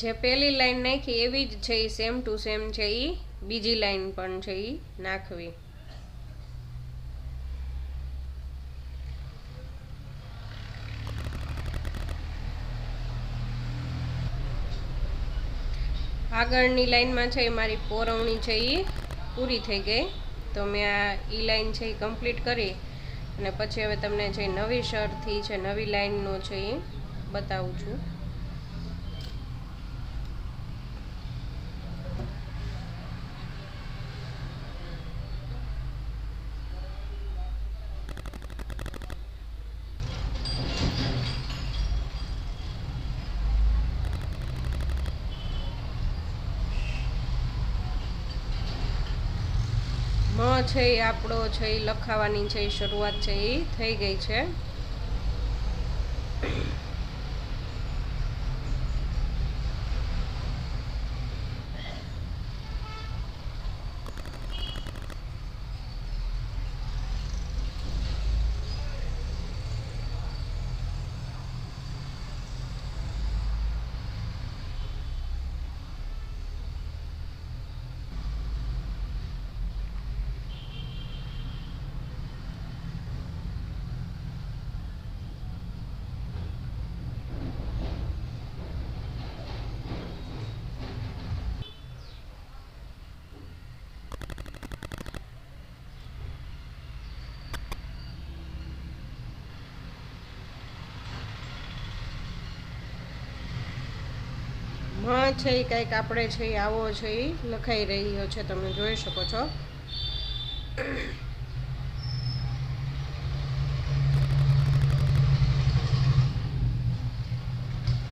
જે પહેલી લાઈન નાખી એવી જ છે, સેમ ટુ સેમ છે એ બીજી લાઈન પણ છે એ નાખવી. આગળની લાઈનમાં છે મારી પોરવણી છે એ પૂરી થઈ ગઈ. તો મેં આ ઈ લાઈન છે એ કમ્પ્લીટ કરી અને પછી હવે તમને જે નવી શર્ટથી છે નવી લાઈનનો છે એ બતાવું છું. છે એ આપણો છે એ લખાવાની છે એ શરૂઆત છે એ થઈ ગઈ છે. છે એ કંઈક આપણે છે આવો છે એ લખાઈ રહ્યો છે, તમે જોઈ શકો છો.